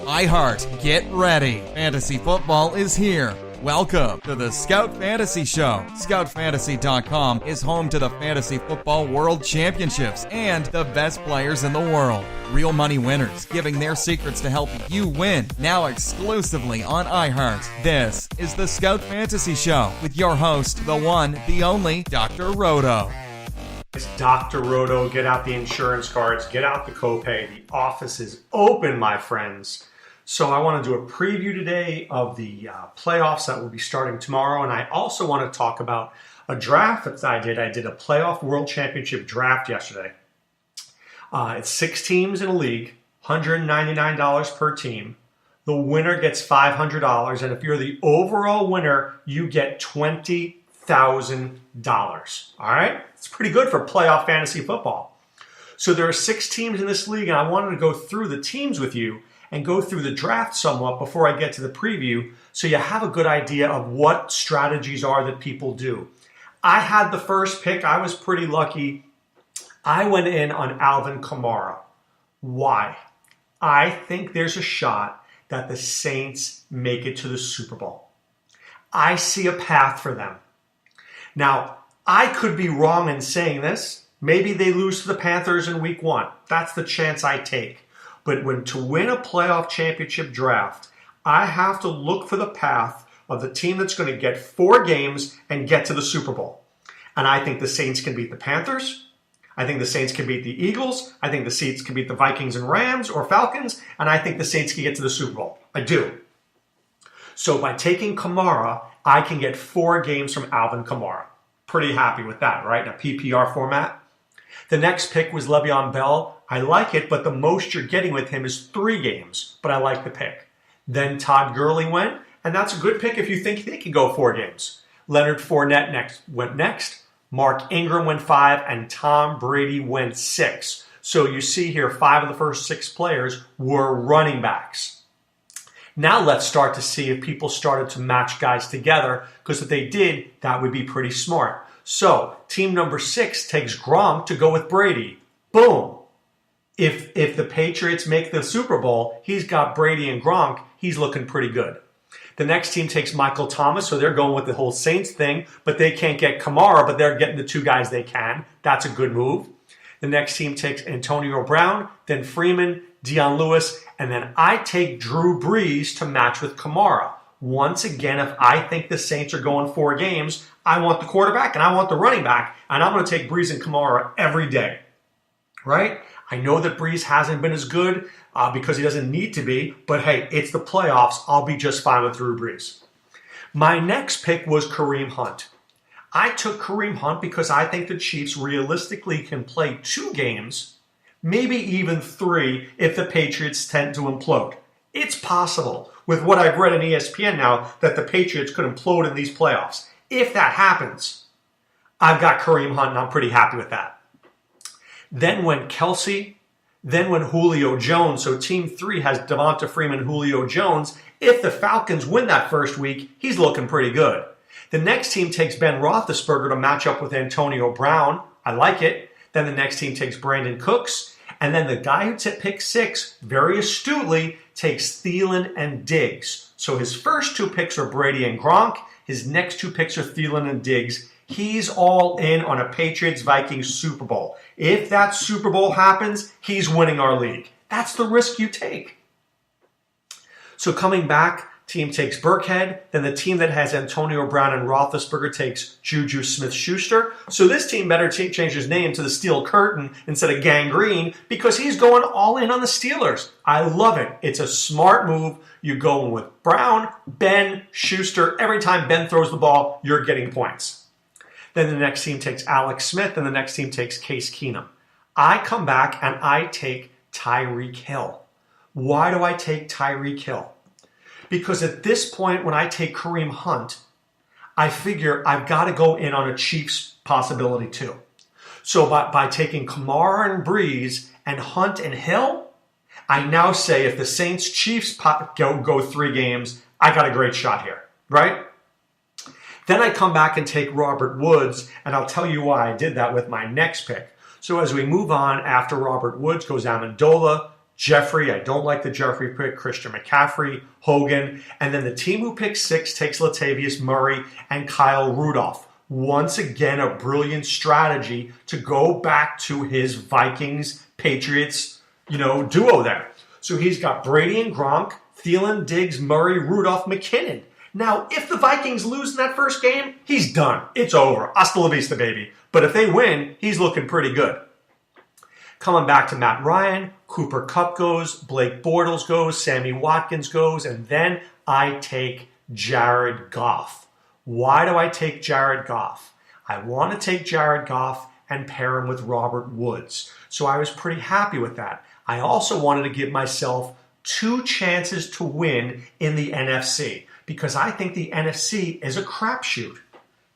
iHeart, get ready. Fantasy football is here. Welcome to the Scout Fantasy Show. ScoutFantasy.com is home to the Fantasy Football World Championships and the best players in the world. Real money winners giving their secrets to help you win. Now exclusively on iHeart. This is the Scout Fantasy Show with your host, the one, the only, Dr. Roto. It's Dr. Roto. Get out the insurance cards. Get out the copay. The office is open, my friends. So I want to do a preview today of the playoffs that will be starting tomorrow. And I also want to talk about a draft that I did. I did a playoff world championship draft yesterday. It's 6 teams in a league, $199 per team. The winner gets $500. And if you're the overall winner, you get $20,000. All right? It's pretty good for playoff fantasy football. So there are 6 teams in this league, and I wanted to go through the teams with you and go through the draft somewhat before I get to the preview so you have a good idea of what strategies are that people do. I had the first pick. I was pretty lucky. I went in on Alvin Kamara. Why? I think there's a shot that the Saints make it to the Super Bowl. I see a path for them. Now, I could be wrong in saying this. Maybe they lose to the Panthers in week 1. That's the chance I take. But to win a playoff championship draft, I have to look for the path of the team that's going to get 4 games and get to the Super Bowl. And I think the Saints can beat the Panthers. I think the Saints can beat the Eagles. I think the Saints can beat the Vikings and Rams or Falcons. And I think the Saints can get to the Super Bowl. I do. So by taking Kamara, I can get 4 games from Alvin Kamara. Pretty happy with that, right? In a PPR format. The next pick was Le'Veon Bell. I like it, but the most you're getting with him is 3 games. But I like the pick. Then Todd Gurley went, and that's a good pick if you think they can go 4 games. Leonard Fournette went next. Mark Ingram went 5, and Tom Brady went 6. So you see here, 5 of the first 6 players were running backs. Now let's start to see if people started to match guys together, because if they did, that would be pretty smart. So team number 6 takes Gronk to go with Brady. Boom. If the Patriots make the Super Bowl, he's got Brady and Gronk. He's looking pretty good. The next team takes Michael Thomas, so they're going with the whole Saints thing, but they can't get Kamara, but they're getting the 2 guys they can. That's a good move. The next team takes Antonio Brown, then Freeman, Deion Lewis, and then I take Drew Brees to match with Kamara. Once again, if I think the Saints are going 4 games, I want the quarterback and I want the running back, and I'm going to take Brees and Kamara every day, right? I know that Brees hasn't been as good because he doesn't need to be, but hey, it's the playoffs. I'll be just fine with Drew Brees. My next pick was Kareem Hunt. I took Kareem Hunt because I think the Chiefs realistically can play 2 games, maybe even 3 if the Patriots tend to implode. It's possible with what I've read in ESPN now that the Patriots could implode in these playoffs. If that happens, I've got Kareem Hunt and I'm pretty happy with that. Then went Kelsey, then went Julio Jones. So team 3 has Devonta Freeman, Julio Jones. If the Falcons win that first week, he's looking pretty good. The next team takes Ben Roethlisberger to match up with Antonio Brown. I like it. Then the next team takes Brandon Cooks. And then the guy who picked 6, very astutely, takes Thielen and Diggs. So his first 2 picks are Brady and Gronk. His next 2 picks are Thielen and Diggs. He's all in on a Patriots-Vikings Super Bowl. If that Super Bowl happens, he's winning our league. That's the risk you take. So coming back, team takes Burkhead. Then the team that has Antonio Brown and Roethlisberger takes Juju Smith-Schuster. So this team better change his name to the Steel Curtain instead of Gangrene because he's going all in on the Steelers. I love it. It's a smart move. You're going with Brown, Ben, Schuster. Every time Ben throws the ball, you're getting points. Then the next team takes Alex Smith, and the next team takes Case Keenum. I come back and I take Tyreek Hill. Why do I take Tyreek Hill? Because at this point, when I take Kareem Hunt, I figure I've got to go in on a Chiefs possibility too. So by taking Kamara and Brees and Hunt and Hill, I now say if the Saints-Chiefs go 3 games, I got a great shot here, right? Then I come back and take Robert Woods, and I'll tell you why I did that with my next pick. So as we move on, after Robert Woods goes Amendola, Jeffrey, I don't like the Jeffrey pick, Christian McCaffrey, Hogan, and then the team who picks 6 takes Latavius Murray and Kyle Rudolph. Once again, a brilliant strategy to go back to his Vikings-Patriots, duo there. So he's got Brady and Gronk, Thielen, Diggs, Murray, Rudolph, McKinnon. Now, if the Vikings lose in that first game, he's done. It's over. Hasta la vista, baby. But if they win, he's looking pretty good. Coming back to Matt Ryan, Cooper Kupp goes, Blake Bortles goes, Sammy Watkins goes, and then I take Jared Goff. Why do I take Jared Goff? I want to take Jared Goff and pair him with Robert Woods. So I was pretty happy with that. I also wanted to give myself 2 chances to win in the NFC because I think the NFC is a crapshoot.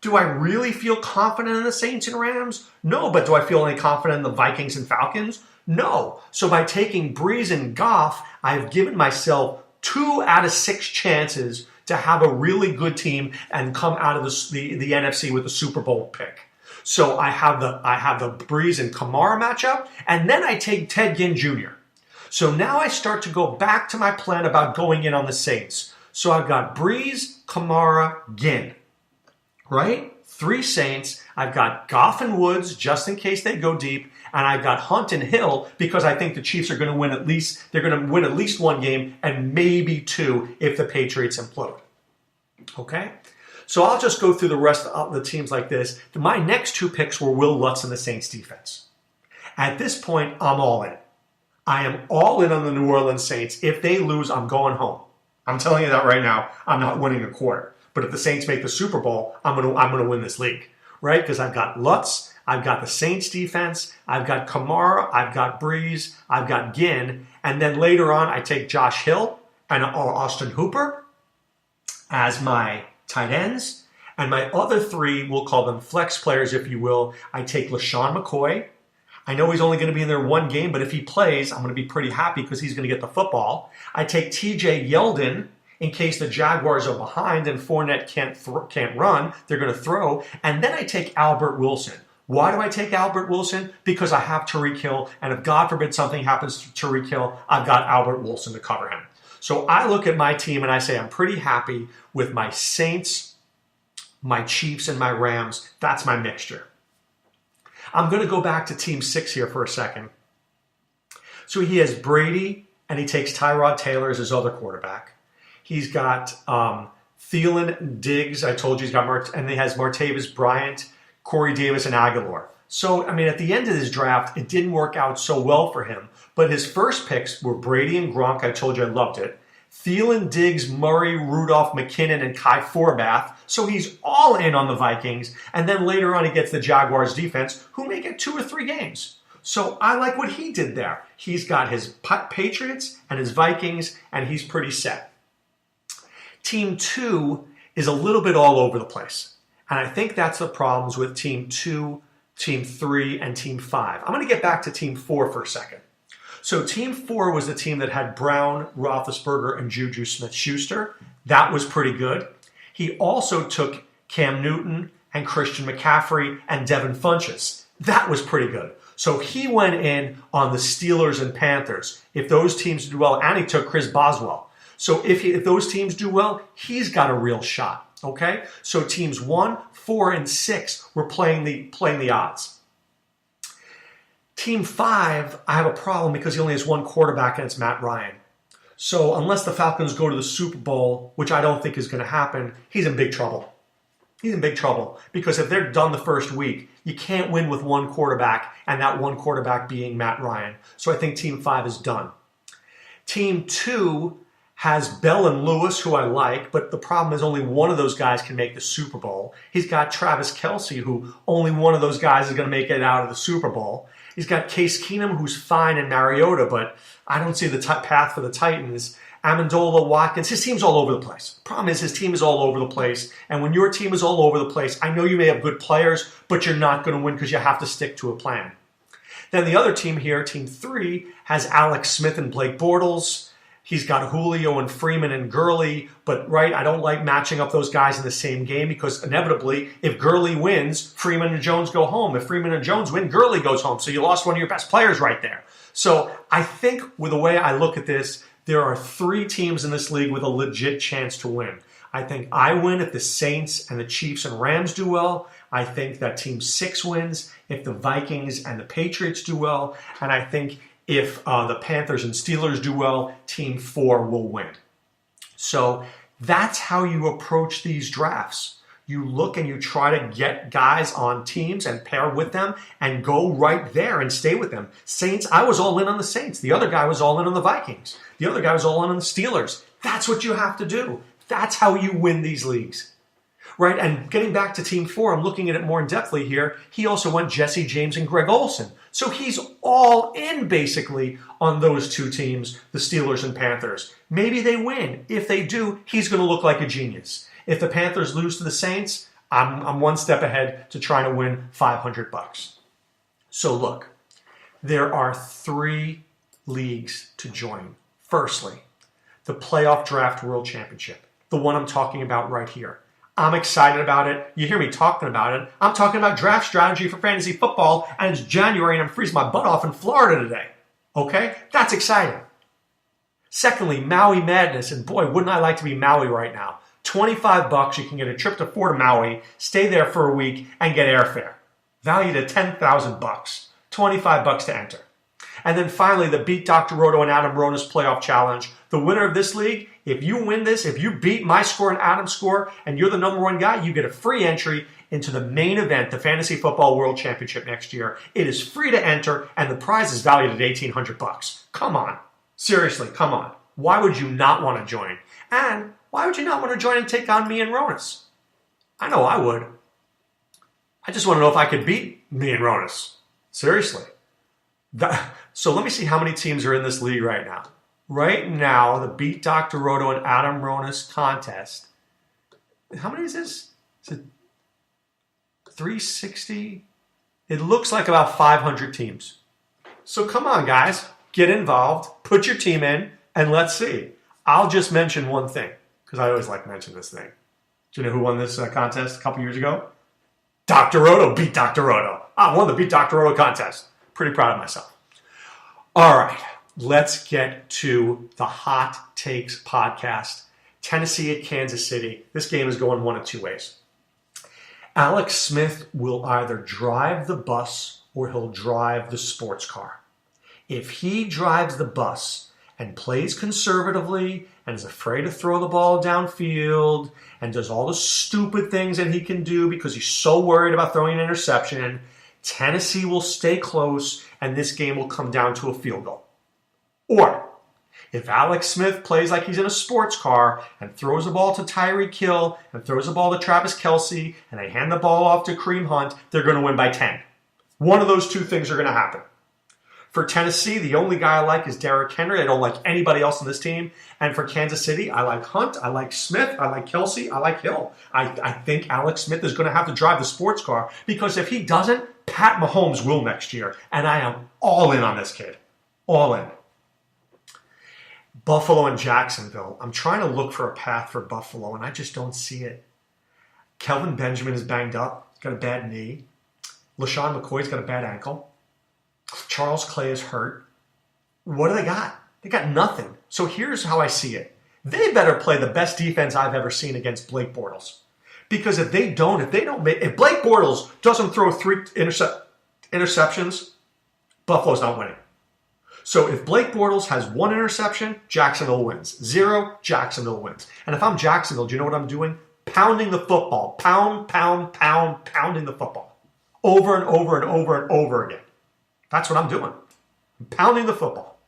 Do I really feel confident in the Saints and Rams? No, but do I feel any confident in the Vikings and Falcons? No. So by taking Breeze and Goff, I've given myself 2 out of 6 chances to have a really good team and come out of the NFC with a Super Bowl pick. So I have the Breeze and Kamara matchup, and then I take Ted Ginn Jr. So now I start to go back to my plan about going in on the Saints. So I've got Breeze, Kamara, Ginn. Right? 3 Saints. I've got Goff and Woods just in case they go deep, and I've got Hunt and Hill because I think the Chiefs are going to win at least 1 game and maybe 2 if the Patriots implode. Okay? So I'll just go through the rest of the teams like this. My next 2 picks were Will Lutz and the Saints defense. At this point, I'm all in. I am all in on the New Orleans Saints. If they lose, I'm going home. I'm telling you that right now. I'm not winning a quarter. But if the Saints make the Super Bowl, I'm gonna win this league, right? Because I've got Lutz, I've got the Saints defense, I've got Kamara, I've got Breeze, I've got Ginn, and then later on I take Josh Hill and or Austin Hooper as my tight ends, and my other 3, we'll call them flex players, if you will. I take LaShawn McCoy. I know he's only going to be in there 1 game, but if he plays, I'm going to be pretty happy because he's going to get the football. I take TJ Yeldon. In case the Jaguars are behind and Fournette can't run, they're going to throw. And then I take Albert Wilson. Why do I take Albert Wilson? Because I have Tyreek Hill, and if God forbid something happens to Tyreek Hill, I've got Albert Wilson to cover him. So I look at my team and I say I'm pretty happy with my Saints, my Chiefs, and my Rams. That's my mixture. I'm going to go back to Team 6 here for a second. So he has Brady, and he takes Tyrod Taylor as his other quarterback. He's got Thielen, Diggs, I told you he's got, and he has Martavis Bryant, Corey Davis, and Aguilar. So, I mean, at the end of his draft, it didn't work out so well for him. But his first picks were Brady and Gronk. I told you I loved it. Thielen, Diggs, Murray, Rudolph, McKinnon, and Kai Forbath. So he's all in on the Vikings. And then later on, he gets the Jaguars defense, who may get 2 or 3 games. So I like what he did there. He's got his Patriots and his Vikings, and he's pretty set. Team 2 is a little bit all over the place. And I think that's the problems with Team 2, Team 3, and Team 5. I'm going to get back to Team 4 for a second. So Team 4 was the team that had Brown, Roethlisberger, and Juju Smith-Schuster. That was pretty good. He also took Cam Newton and Christian McCaffrey and Devin Funchess. That was pretty good. So he went in on the Steelers and Panthers. If those teams do well, and he took Chris Boswell. So if those teams do well, he's got a real shot. Okay? So teams 1, 4, and 6 were playing the odds. Team 5, I have a problem because he only has 1 quarterback, and it's Matt Ryan. So unless the Falcons go to the Super Bowl, which I don't think is going to happen, he's in big trouble. He's in big trouble because if they're done the first week, you can't win with 1 quarterback, and that 1 quarterback being Matt Ryan. So I think Team 5 is done. Team 2 has Bell and Lewis, who I like, but the problem is only one of those guys can make the Super Bowl. He's got Travis Kelce, who only one of those guys is going to make it out of the Super Bowl. He's got Case Keenum, who's fine, and Mariota, but I don't see the path for the Titans. Amendola, Watkins, his team's all over the place. Problem is his team is all over the place, and when your team is all over the place, I know you may have good players, but you're not going to win because you have to stick to a plan. Then the other team here, Team 3, has Alex Smith and Blake Bortles. He's got Julio and Freeman and Gurley, but right, I don't like matching up those guys in the same game because inevitably, if Gurley wins, Freeman and Jones go home. If Freeman and Jones win, Gurley goes home. So you lost one of your best players right there. So I think with the way I look at this, there are 3 teams in this league with a legit chance to win. I think I win if the Saints and the Chiefs and Rams do well. I think that Team 6 wins if the Vikings and the Patriots do well. And I think if the Panthers and Steelers do well, Team 4 will win. So that's how you approach these drafts. You look and you try to get guys on teams and pair with them and go right there and stay with them. Saints, I was all in on the Saints. The other guy was all in on the Vikings. The other guy was all in on the Steelers. That's what you have to do. That's how you win these leagues. Right? And getting back to Team 4, I'm looking at it more in depthly here. He also went Jesse James and Greg Olsen. So he's all in basically on those 2 teams, the Steelers and Panthers. Maybe they win. If they do, he's going to look like a genius. If the Panthers lose to the Saints, I'm one step ahead to trying to win $500. So look, there are 3 leagues to join. Firstly, the Playoff Draft World Championship, the one I'm talking about right here. I'm excited about it. You hear me talking about it. I'm talking about draft strategy for fantasy football, and it's January, and I'm freezing my butt off in Florida today. Okay? That's exciting. Secondly, Maui Madness, and boy, wouldn't I like to be Maui right now. $25, you can get a trip to Fort Maui, stay there for a week, and get airfare. Valued at $10,000. $25 to enter. And then finally, the Beat Dr. Roto and Adam Ronis Playoff Challenge. The winner of this league, if you win this, if you beat my score and Adam's score, and you're the number 1 guy, you get a free entry into the main event, the Fantasy Football World Championship next year. It is free to enter, and the prize is valued at $1,800. Come on. Seriously, come on. Why would you not want to join? And why would you not want to join and take on me and Ronis? I know I would. I just want to know if I could beat me and Ronis. Seriously. So let me see how many teams are in this league right now. Right now, the Beat Dr. Roto and Adam Ronis contest. How many is this? Is it 360? It looks like about 500 teams. So come on, guys. Get involved. Put your team in, and let's see. I'll just mention one thing, because I always like to mention this thing. Do you know who won this contest a couple years ago? Dr. Roto beat Dr. Roto. I won the Beat Dr. Roto contest. Pretty proud of myself. All right, let's get to the Hot Takes podcast. Tennessee at Kansas City. This game is going one of 2 ways. Alex Smith will either drive the bus or he'll drive the sports car. If he drives the bus and plays conservatively and is afraid to throw the ball downfield and does all the stupid things that he can do because he's so worried about throwing an interception, Tennessee will stay close, and this game will come down to a field goal. Or, if Alex Smith plays like he's in a sports car and throws the ball to Tyreek Hill and throws the ball to Travis Kelce and they hand the ball off to Kareem Hunt, they're going to win by 10. One of those 2 things are going to happen. For Tennessee, the only guy I like is Derrick Henry. I don't like anybody else on this team. And for Kansas City, I like Hunt, I like Smith, I like Kelce, I like Hill. I think Alex Smith is going to have to drive the sports car because if he doesn't, Pat Mahomes will next year. And I am all in on this kid. All in. Buffalo and Jacksonville. I'm trying to look for a path for Buffalo, and I just don't see it. Kelvin Benjamin is banged up. He's got a bad knee. LaShawn McCoy's got a bad ankle. Charles Clay is hurt. What do they got? They got nothing. So here's how I see it. They better play the best defense I've ever seen against Blake Bortles. Because if Blake Bortles doesn't throw 3 interceptions, Buffalo's not winning. So if Blake Bortles has 1 interception, Jacksonville wins. 0, Jacksonville wins. And if I'm Jacksonville, do you know what I'm doing? Pounding the football. Pounding the football. Over and over and over and over again. That's what I'm doing. I'm pounding the football.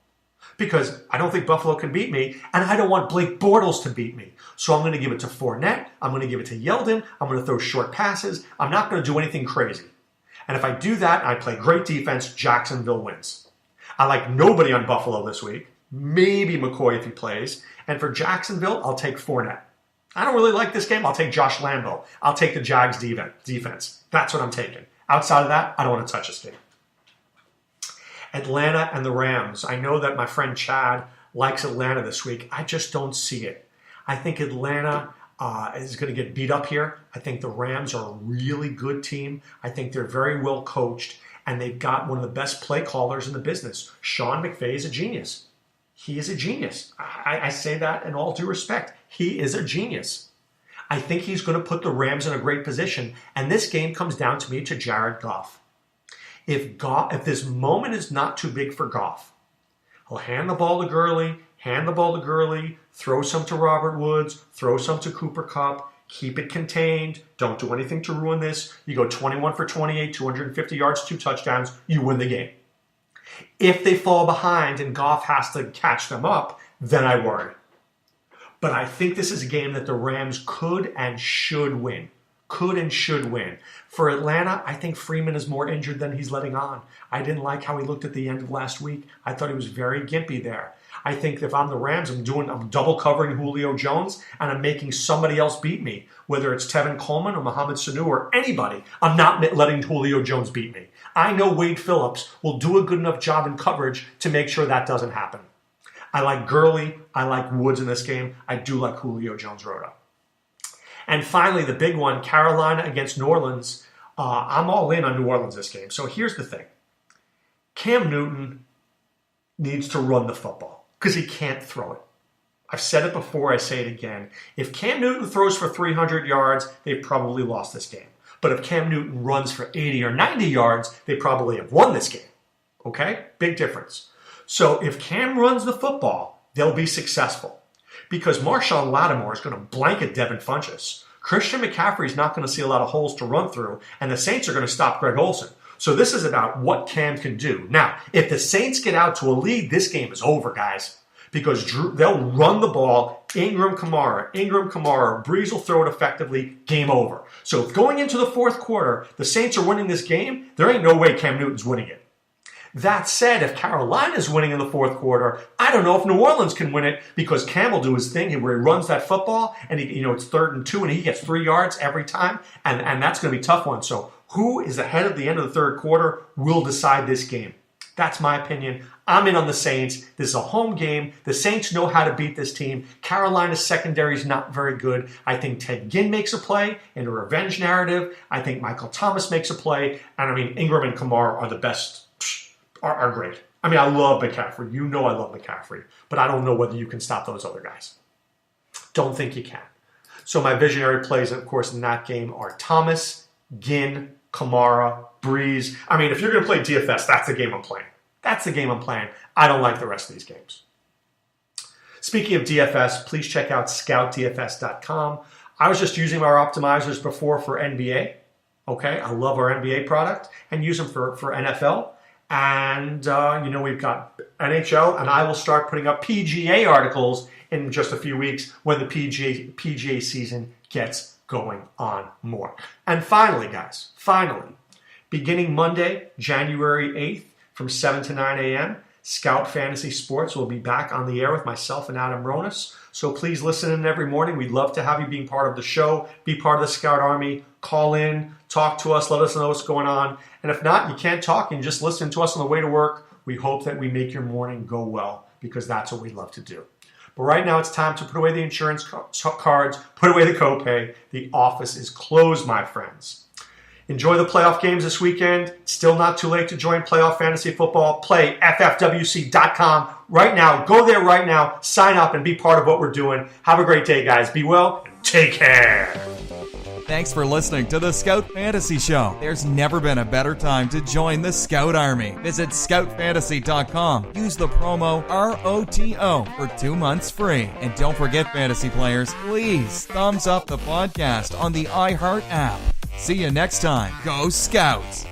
Because I don't think Buffalo can beat me, and I don't want Blake Bortles to beat me. So I'm going to give it to Fournette. I'm going to give it to Yeldon. I'm going to throw short passes. I'm not going to do anything crazy. And if I do that and I play great defense, Jacksonville wins. I like nobody on Buffalo this week. Maybe McCoy if he plays. And for Jacksonville, I'll take Fournette. I don't really like this game. I'll take Josh Lambo. I'll take the Jags defense. That's what I'm taking. Outside of that, I don't want to touch this game. Atlanta and the Rams. I know that my friend Chad likes Atlanta this week. I just don't see it. I think Atlanta is going to get beat up here. I think the Rams are a really good team. I think they're very well coached, and they've got one of the best play callers in the business. Sean McVay is a genius. He is a genius. I say that in all due respect. He is a genius. I think he's going to put the Rams in a great position, and this game comes down to me to Jared Goff. If this moment is not too big for Goff, he'll hand the ball to Gurley, throw some to Robert Woods, throw some to Cooper Kupp, keep it contained, don't do anything to ruin this. You go 21 for 28, 250 yards, 2 touchdowns, you win the game. If they fall behind and Goff has to catch them up, then I worry. But I think this is a game that the Rams could and should win. For Atlanta, I think Freeman is more injured than he's letting on. I didn't like how he looked at the end of last week. I thought he was very gimpy there. I think if I'm the Rams, I'm double covering Julio Jones, and I'm making somebody else beat me, whether it's Tevin Coleman or Mohamed Sanu or anybody. I'm not letting Julio Jones beat me. I know Wade Phillips will do a good enough job in coverage to make sure that doesn't happen. I like Gurley. I like Woods in this game. I do like Julio Jones Roto. And finally, the big one, Carolina against New Orleans. I'm all in on New Orleans this game. So here's the thing. Cam Newton needs to run the football because he can't throw it. I've said it before, I say it again. If Cam Newton throws for 300 yards, they've probably lost this game. But if Cam Newton runs for 80 or 90 yards, they probably have won this game. Okay? Big difference. So if Cam runs the football, they'll be successful. Because Marshawn Lattimore is going to blanket Devin Funchess. Christian McCaffrey is not going to see a lot of holes to run through, and the Saints are going to stop Greg Olsen. So this is about what Cam can do. Now, if the Saints get out to a lead, this game is over, guys. Because they'll run the ball, Ingram, Kamara, Breeze will throw it effectively, game over. So if going into the fourth quarter, the Saints are winning this game, there ain't no way Cam Newton's winning it. That said, if Carolina's winning in the fourth quarter, I don't know if New Orleans can win it because Cam will do his thing where he runs that football and it's 3rd and 2 and he gets 3 yards every time, and that's going to be a tough one. So who is ahead at the end of the third quarter will decide this game. That's my opinion. I'm in on the Saints. This is a home game. The Saints know how to beat this team. Carolina's secondary is not very good. I think Ted Ginn makes a play in a revenge narrative. I think Michael Thomas makes a play. And Ingram and Kamara are the best, are great. I love McCaffrey. You know I love McCaffrey. But I don't know whether you can stop those other guys. Don't think you can. So my visionary plays, of course, in that game are Thomas, Ginn, Kamara, Breeze. If you're going to play DFS, that's the game I'm playing. I don't like the rest of these games. Speaking of DFS, please check out scoutdfs.com. I was just using our optimizers before for NBA. Okay, I love our NBA product and use them for NFL. And, we've got NHL, and I will start putting up PGA articles in just a few weeks when the PGA season gets going on more. And finally, guys, beginning Monday, January 8th from 7 to 9 a.m., Scout Fantasy Sports will be back on the air with myself and Adam Ronis. So please listen in every morning. We'd love to have you being part of the show, be part of the Scout Army, call in, talk to us, let us know what's going on. And if not, you can't talk and just listen to us on the way to work. We hope that we make your morning go well because that's what we love to do. But right now it's time to put away the insurance cards, put away the copay. The office is closed, my friends. Enjoy the playoff games this weekend. It's still not too late to join playoff fantasy football. Play ffwc.com right now. Go there right now. Sign up and be part of what we're doing. Have a great day, guys. Be well and take care. Thanks for listening to the Scout Fantasy Show. There's never been a better time to join the Scout Army. Visit scoutfantasy.com. Use the promo ROTO for 2 months free. And don't forget, fantasy players, please thumbs up the podcast on the iHeart app. See you next time. Go Scouts!